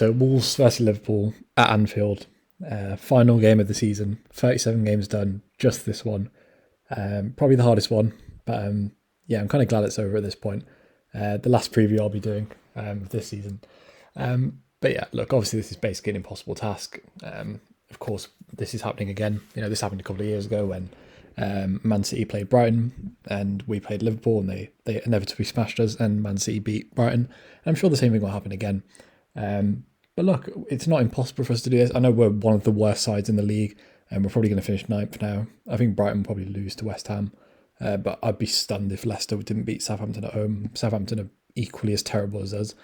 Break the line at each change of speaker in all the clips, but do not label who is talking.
So Wolves versus Liverpool at Anfield, final game of the season. 37 games done, just this one. Probably the hardest one, but yeah, I'm kind of glad it's over at this point. The last preview I'll be doing of this season. But yeah, look, obviously this is basically an impossible task. Of course, this is happening again. This happened a couple of years ago when Man City played Brighton and we played Liverpool, and they inevitably smashed us, and Man City beat Brighton. And I'm sure the same thing will happen again. But look, it's not impossible for us to do this. I know we're one of the worst sides in the league, and we're probably going to finish ninth now. I think Brighton will probably lose to West Ham, but I'd be stunned if Leicester didn't beat Southampton at home. Southampton are equally as terrible as us.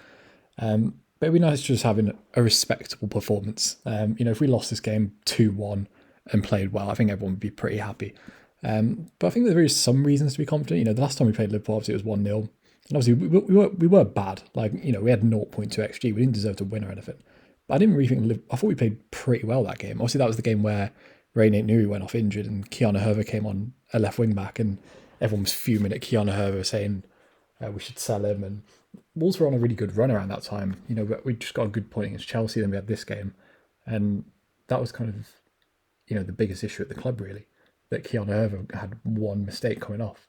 But it'd be nice just having a respectable performance. If we lost this game 2-1 and played well, I think everyone would be pretty happy. But I think there is some reasons to be confident. The last time we played Liverpool, obviously it was 1-0. And obviously we were bad. We had 0.2 XG. We didn't deserve to win or anything. But I didn't really think, I thought we played pretty well that game. Obviously that was the game where René Nuri went off injured and Keanu Herver came on a left wing back, and everyone was fuming at Keanu Herver saying we should sell him. And Wolves were on a really good run around that time. We just got a good point against Chelsea, then we had this game. And that was kind of, the biggest issue at the club really, that Keanu Herver had one mistake coming off.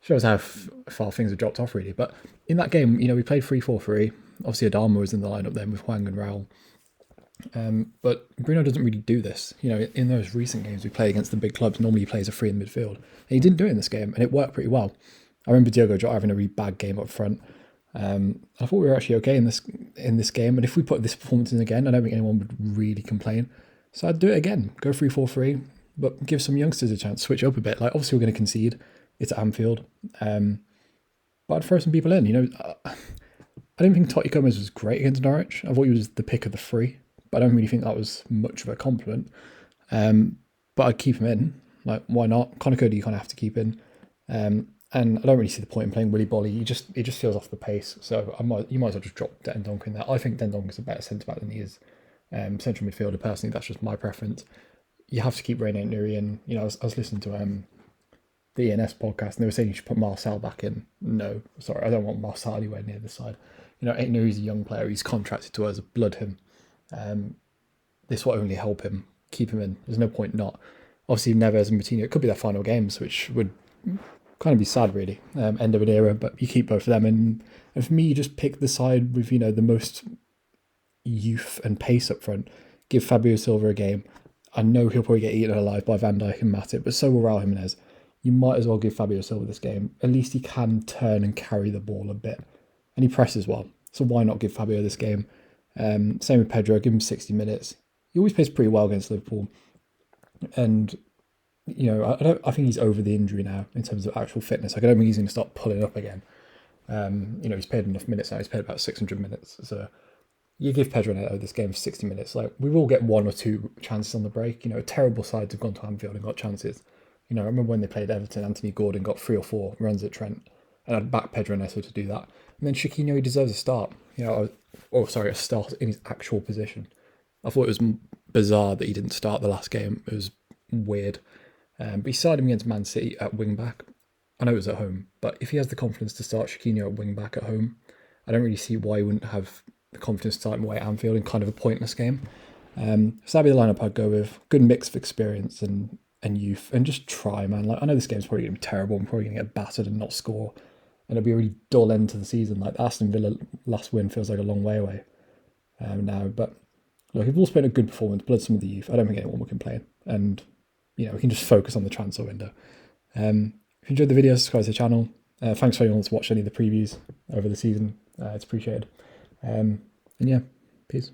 Shows how far things have dropped off really. But in that game, we played 3-4-3. Obviously Adama was in the lineup then with Hwang and Raul. But Bruno doesn't really do this. In those recent games we play against the big clubs, normally he plays a 3 in midfield. And he didn't do it in this game, and it worked pretty well. I remember Diogo Jota having a really bad game up front. I thought we were actually okay in this game, and if we put this performance in again, I don't think anyone would really complain. So I'd do it again, go 3-4-3, but give some youngsters a chance, switch up a bit. Obviously we're going to concede, it's at Anfield, but I'd throw some people in. I didn't think Totti Gomez was great against Norwich. I thought he was the pick of the 3, but I don't really think that was much of a compliment. But I'd keep him in. Why not? Conor Cody you kind of have to keep in. And I don't really see the point in playing Willy Bolly. It just feels off the pace. So you might as well just drop Dendonk in there. I think Dendonk is a better centre-back than he is central midfielder. Personally, that's just my preference. You have to keep René Nuri in. I was listening to the ENS podcast, and they were saying you should put Marcel back in. No, sorry, I don't want Marcel anywhere near this side. Nuri's a young player. He's contracted to us. Blood him. This will only help him. Keep him in. There's no point not. Obviously, Neves and Coutinho, it could be their final games, which would kind of be sad, really. End of an era, but you keep both of them. And for me, you just pick the side with, the most youth and pace up front. Give Fabio Silva a game. I know he'll probably get eaten alive by Van Dijk and Matip, but so will Raul Jimenez. You might as well give Fabio Silva this game. At least he can turn and carry the ball a bit. And he presses well. So why not give Fabio this game? Same with Pedro, give him 60 minutes. He always plays pretty well against Liverpool. And, I think he's over the injury now in terms of actual fitness. I don't think he's going to start pulling up again. He's played enough minutes now. He's played about 600 minutes. So you give Pedro Neto this game for 60 minutes. We will get 1 or 2 chances on the break. Terrible sides have gone to Anfield and got chances. I remember when they played Everton, Anthony Gordon got 3 or 4 runs at Trent, and I'd back Pedro Neto to do that. And then Chiquinho, he deserves a start. A start in his actual position. I thought it was bizarre that he didn't start the last game. It was weird. But he started him against Man City at wing back. I know it was at home, but if he has the confidence to start Chiquinho at wing back at home, I don't really see why he wouldn't have the confidence to start him away at Anfield in kind of a pointless game. So that'd be the lineup I'd go with. Good mix of experience and youth, and just try, man. I know this game's probably going to be terrible. I'm probably going to get battered and not score, and it'll be a really dull end to the season. The Aston Villa last win feels like a long way away now. But look, we've all spent a good performance, blood some of the youth. I don't think anyone will complain, and we can just focus on the transfer window. If you enjoyed the video, subscribe to the channel. Thanks for anyone that's watched any of the previews over the season. It's appreciated. And yeah, peace.